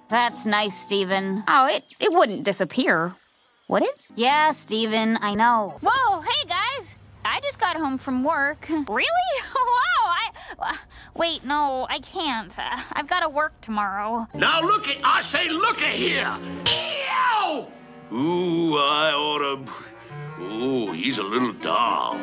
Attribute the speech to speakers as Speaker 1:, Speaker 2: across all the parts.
Speaker 1: That's nice, Steven. Oh, it wouldn't disappear, would it? Yeah, Steven, I know. Whoa, hey guys! I just got home from work. Really? Wow, wait, no, I can't. I've got to work tomorrow.
Speaker 2: Now I say looky here! Ew! Ooh, I oughta... Ooh, he's a little doll.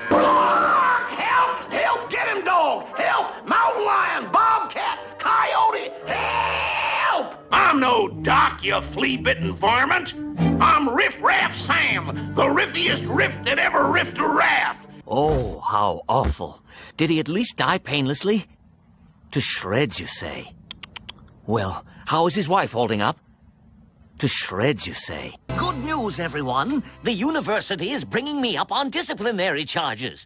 Speaker 2: Help! Help! Get him, dog! Help! Mountain lion, bobcat, coyote! Help! I'm no doc, you flea-bitten varmint. I'm Riff Raff Sam, the riffiest riff that ever riffed a raft.
Speaker 3: Oh, how awful. Did he at least die painlessly? To shreds, you say? Well, how is his wife holding up? To shreds, you say? Good news, everyone. The university is bringing me up on disciplinary charges.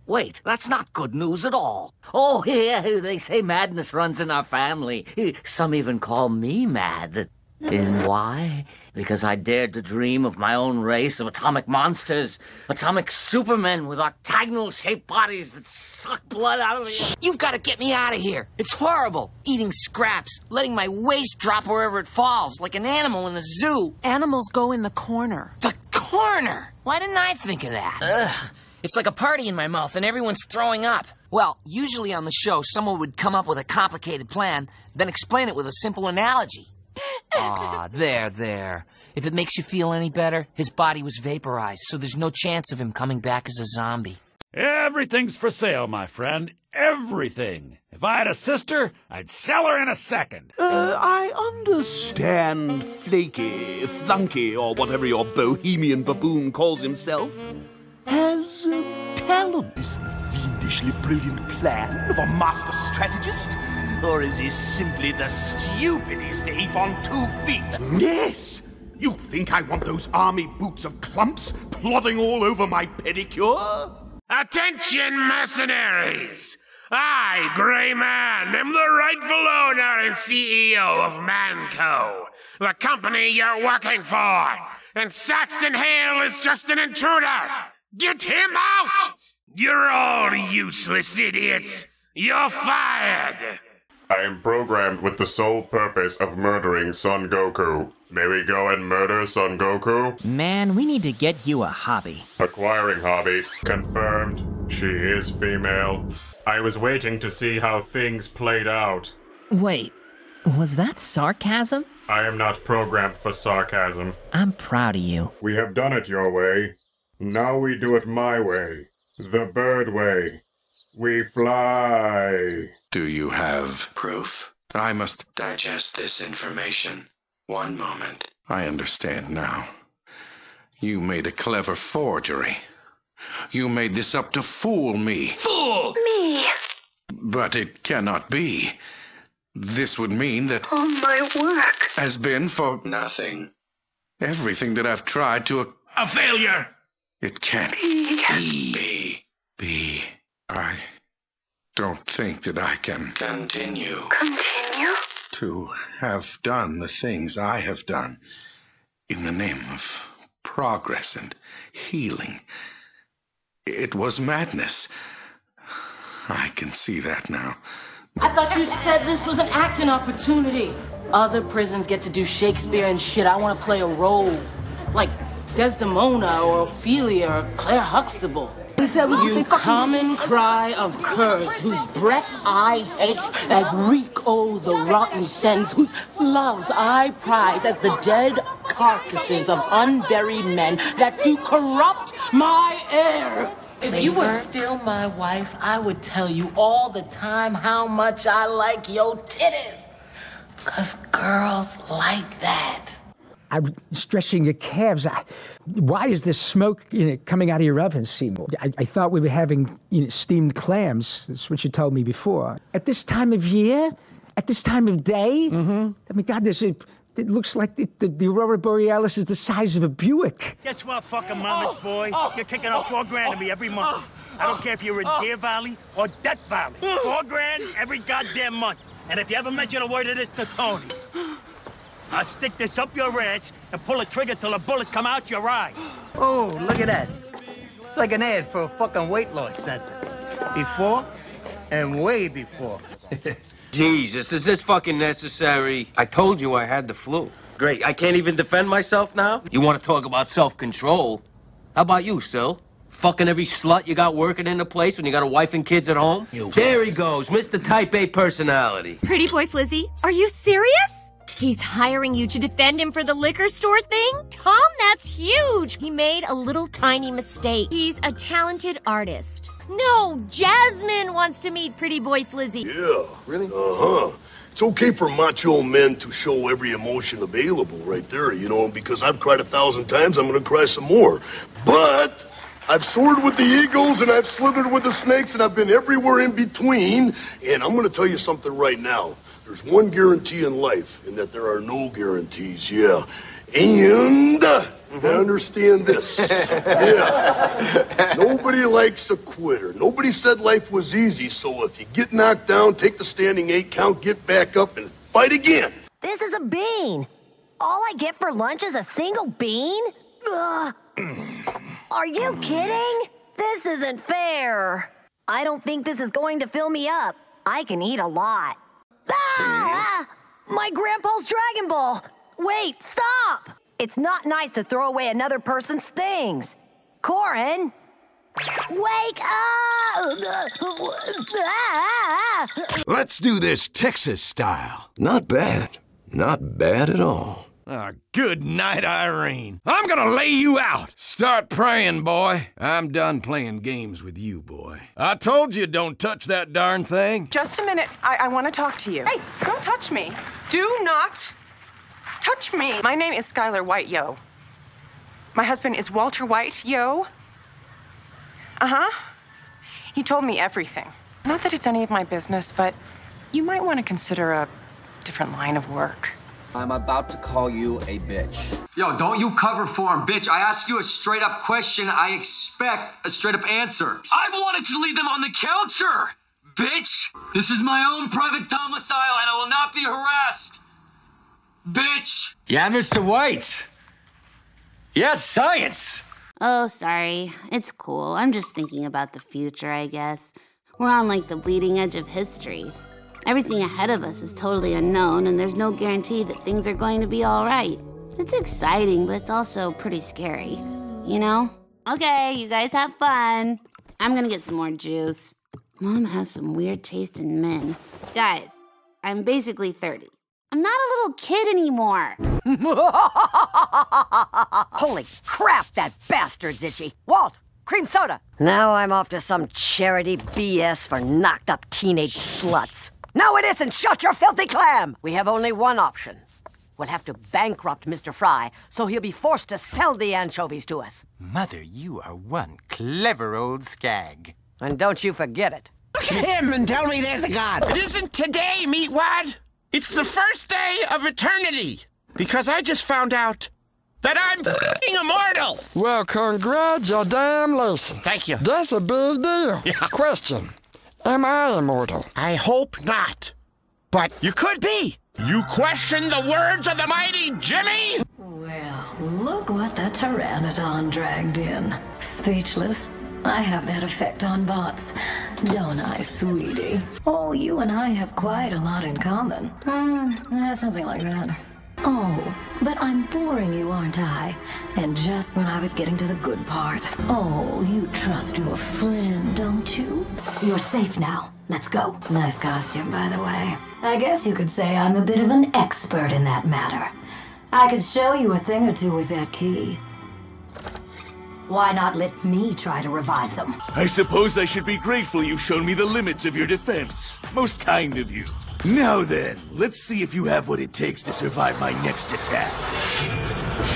Speaker 3: Wait, that's not good news at all. Oh, yeah, they say madness runs in our family. Some even call me mad. And why? Because I dared to dream of my own race of atomic monsters. Atomic supermen with octagonal-shaped bodies that suck blood out of me.
Speaker 4: You've got to get me out of here. It's horrible. Eating scraps, letting my waste drop wherever it falls, like an animal in a zoo.
Speaker 5: Animals go in the corner.
Speaker 4: The corner? Why didn't I think of that? Ugh. It's like a party in my mouth and everyone's throwing up. Well, usually on the show, someone would come up with a complicated plan, then explain it with a simple analogy. Aw, there. If it makes you feel any better, his body was vaporized, so there's no chance of him coming back as a zombie.
Speaker 6: Everything's for sale, my friend. Everything. If I had a sister, I'd sell her in a second.
Speaker 7: I understand Flaky, Flunky, or whatever your bohemian baboon calls himself, has talent. Is the fiendishly brilliant plan of a master strategist? Or is he simply the stupidest ape on 2 feet? Yes! You think I want those army boots of clumps plodding all over my pedicure?
Speaker 2: Attention, mercenaries! I, Grey Man, am the rightful owner and CEO of Manco, the company you're working for. And Saxton Hale is just an intruder. Get him out! You're all useless idiots. You're fired.
Speaker 8: I am programmed with the sole purpose of murdering Son Goku. May we go and murder Son Goku?
Speaker 9: Man, we need to get you a hobby.
Speaker 8: Acquiring hobby. Confirmed. She is female. I was waiting to see how things played out.
Speaker 9: Wait, was that sarcasm?
Speaker 8: I am not programmed for sarcasm.
Speaker 9: I'm proud of you.
Speaker 8: We have done it your way. Now we do it my way. The bird way. We fly.
Speaker 10: Do you have proof? I must digest this information. One moment. I understand now. You made a clever forgery. You made this up to fool me.
Speaker 2: Fool!
Speaker 11: Me.
Speaker 10: But it cannot be. This would mean that
Speaker 11: all my work
Speaker 10: has been for nothing. Everything that I've tried to...
Speaker 2: A failure!
Speaker 10: It can't be. I don't think that I can continue to have done the things I have done in the name of progress and healing. It was madness. I can see that now.
Speaker 12: I thought you said this was an acting opportunity. Other prisons get to do Shakespeare and shit. I want to play a role. Like Desdemona or Ophelia or Claire Huxtable. You common cry of curse, whose breath I hate as reek o' the rotten scents, whose loves I prize as the dead carcasses of unburied men that do corrupt my air. If you were still my wife, I would tell you all the time how much I like your titties. 'Cause girls like that.
Speaker 13: I'm stretching your calves. Why is this smoke coming out of your oven, Seymour? I thought we were having steamed clams. That's what you told me before. At this time of year? At this time of day? Mm-hmm. I mean, God, it looks like the Aurora Borealis is the size of a Buick.
Speaker 14: Guess what, fucking mama's boy? You're kicking out $4 grand to me every month. I don't care if you're in Deer Valley or Death Valley. $4 grand every goddamn month. And if you ever mention a word of this to Tony, I'll stick this up your ass and pull a trigger till the bullets come out your eye.
Speaker 15: Oh, look at that. It's like an ad for a fucking weight loss center. Before and way before.
Speaker 11: Jesus, is this fucking necessary? I told you I had the flu. Great, I can't even defend myself now? You want to talk about self-control? How about you, Sil? Fucking every slut you got working in the place when you got a wife and kids at home? There he goes, Mr. Type A personality.
Speaker 16: Pretty boy Flizzy, are you serious? He's hiring you to defend him for the liquor store thing? Tom, that's huge! He made a little tiny mistake. He's a talented artist. No, Jasmine wants to meet Pretty boy Flizzy.
Speaker 17: Yeah. Really? Uh-huh. It's okay for macho men to show every emotion available right there, you know, because I've cried 1,000 times, I'm gonna cry some more. But I've soared with the eagles and I've slithered with the snakes and I've been everywhere in between. And I'm gonna tell you something right now. There's one guarantee in life, and that there are no guarantees, yeah. And understand this. Yeah. Nobody likes a quitter. Nobody said life was easy, so if you get knocked down, take the standing 8 count, get back up, and fight again.
Speaker 18: This is a bean. All I get for lunch is a single bean? Ugh. Are you kidding? This isn't fair. I don't think this is going to fill me up. I can eat a lot. Ah! My grandpa's Dragon Ball! Wait, stop! It's not nice to throw away another person's things. Corin! Wake up!
Speaker 19: Let's do this Texas style. Not bad. Not bad at all. Good night, Irene. I'm gonna lay you out. Start praying, boy. I'm done playing games with you, boy. I told you don't touch that darn thing.
Speaker 5: Just a minute. I want to talk to you. Hey, don't touch me. Do not touch me. My name is Skylar White, yo. My husband is Walter White, yo. Uh-huh. He told me everything. Not that it's any of my business, but you might want to consider a different line of work.
Speaker 20: I'm about to call you a bitch.
Speaker 21: Yo, don't you cover for him, bitch. I ask you a straight-up question. I expect a straight-up answer. I've wanted to leave them on the counter, bitch. This is my own private domicile, and I will not be harassed, bitch.
Speaker 20: Yeah, Mr. White. Yes, science.
Speaker 22: Oh, sorry. It's cool. I'm just thinking about the future, I guess. We're on, like, the bleeding edge of history. Everything ahead of us is totally unknown, and there's no guarantee that things are going to be all right. It's exciting, but it's also pretty scary, you know? Okay, you guys have fun. I'm gonna get some more juice. Mom has some weird taste in men. Guys, I'm basically 30. I'm not a little kid anymore.
Speaker 23: Holy crap, that bastard's itchy. Walt, cream soda. Now I'm off to some charity BS for knocked up teenage sluts. No, it isn't. Shut your filthy clam. We have only one option. We'll have to bankrupt Mr. Fry, so he'll be forced to sell the anchovies to us.
Speaker 24: Mother, you are one clever old skag.
Speaker 23: And don't you forget it.
Speaker 25: Look at him and tell me there's a God. It isn't today, meatwad. It's the first day of eternity. Because I just found out that I'm f***ing immortal.
Speaker 26: Well, congratulations.
Speaker 25: Thank you.
Speaker 26: That's a big deal.
Speaker 25: Yeah.
Speaker 26: Question. Am I immortal?
Speaker 25: I hope not. But you could be. You question the words of the mighty Jimmy?
Speaker 27: Well, look what the Pteranodon dragged in. Speechless. I have that effect on bots. Don't I, sweetie? Oh, you and I have quite a lot in common. Something like that. Oh, but I'm boring you, aren't I? And just when I was getting to the good part. Oh, you trust your friend, don't you? You're safe now. Let's go. Nice costume, by the way. I guess you could say I'm a bit of an expert in that matter. I could show you a thing or two with that key. Why not let me try to revive them?
Speaker 28: I suppose I should be grateful you've shown me the limits of your defense. Most kind of you. Now then, let's see if you have what it takes to survive my next attack.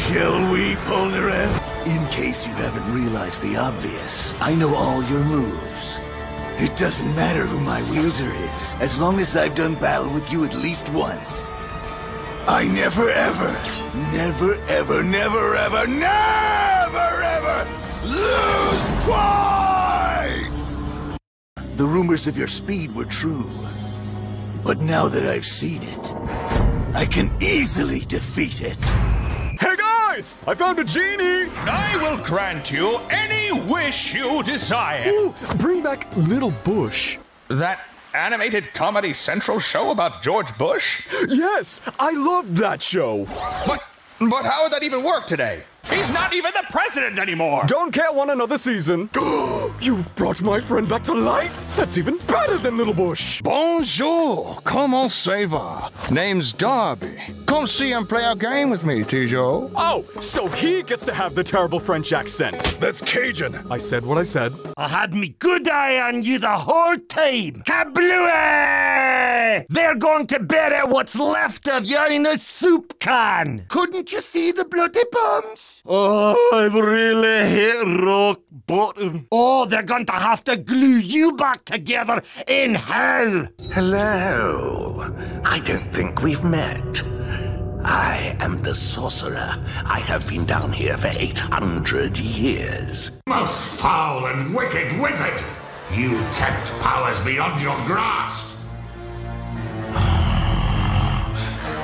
Speaker 28: Shall we, Polnareff? In case you haven't realized the obvious, I know all your moves. It doesn't matter who my wielder is, as long as I've done battle with you at least once. I never ever, never ever, never ever, never ever lose twice! The rumors of your speed were true. But now that I've seen it, I can easily defeat it.
Speaker 29: Hey guys! I found a genie! I will grant you any wish you desire.
Speaker 30: Ooh, bring back Little Bush.
Speaker 29: That
Speaker 1: animated Comedy Central show about George Bush?
Speaker 29: Yes, I loved that show.
Speaker 1: But how would that even work today? He's not even the president anymore!
Speaker 29: Don't care one another season. You've brought my friend back to life? That's even better than Little Bush.
Speaker 1: Bonjour, comment ça va? Name's Darby. Come see and play a game with me, Tijo.
Speaker 29: Oh, so he gets to have the terrible French accent.
Speaker 28: That's Cajun.
Speaker 29: I said what I said.
Speaker 14: I had me good eye on you the whole time. Kablooey! They're going to bury what's left of you in a soup can. Couldn't you see the bloody bombs? Oh, I've really hit rock bottom. Oh, they're going to have to glue you back together in hell.
Speaker 2: Hello. I don't think we've met. I am the sorcerer. I have been down here for 800 years.
Speaker 3: Most foul and wicked wizard! You tempt powers beyond your grasp.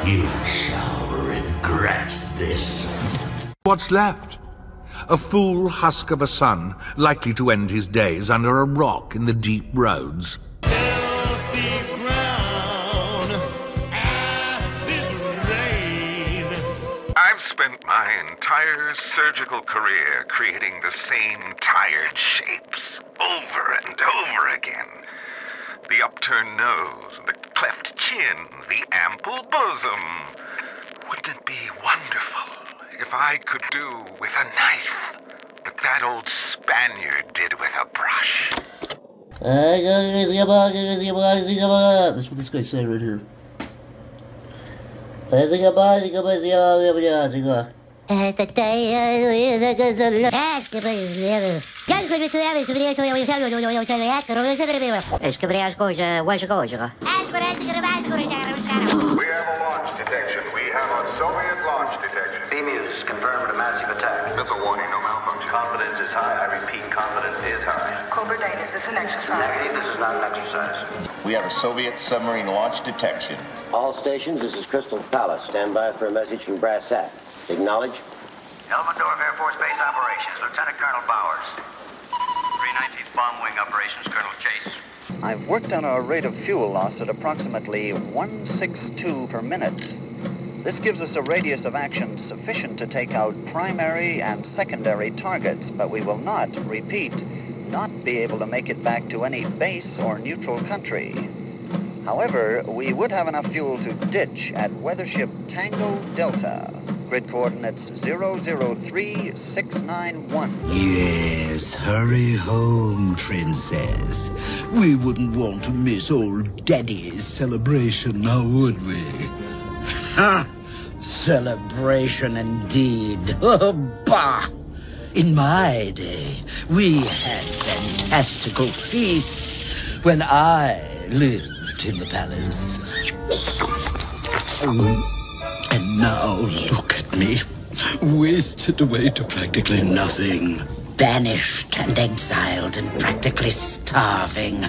Speaker 3: You shall regret this.
Speaker 4: What's left? A fool husk of a son, likely to end his days under a rock in the deep roads.
Speaker 6: I've spent my entire surgical career creating the same tired shapes, over and over again. The upturned nose, the cleft chin, the ample bosom. Wouldn't it be wonderful if I could do with a knife what that old Spaniard did with a brush?
Speaker 7: That's what this guy's saying right here.
Speaker 8: Bemus, confirmed a massive attack. Missile warning, no malfunction. Confidence is high. I repeat, confidence is high.
Speaker 9: Cobra Dane, is this an exercise?
Speaker 8: Negative, this is not an exercise.
Speaker 10: We have a Soviet submarine launch detection.
Speaker 30: All stations, this is Crystal Palace. Stand by for a message from Brass Sack. Acknowledge.
Speaker 8: Elmendorf Air Force Base Operations, Lieutenant Colonel Bowers. 319th Bomb Wing Operations, Colonel Chase.
Speaker 31: I've worked on a rate of fuel loss at approximately 162 per minute. This gives us a radius of action sufficient to take out primary and secondary targets, but we will not, repeat, not be able to make it back to any base or neutral country. However, we would have enough fuel to ditch at weathership Tango Delta. Grid coordinates 003691.
Speaker 32: Yes, hurry home, princess. We wouldn't want to miss old Daddy's celebration, now would we? Ha! Celebration indeed. Oh, bah! In my day, we had fantastical feasts when I lived in the palace. And now look at me, wasted away to practically nothing. Banished and exiled and practically starving.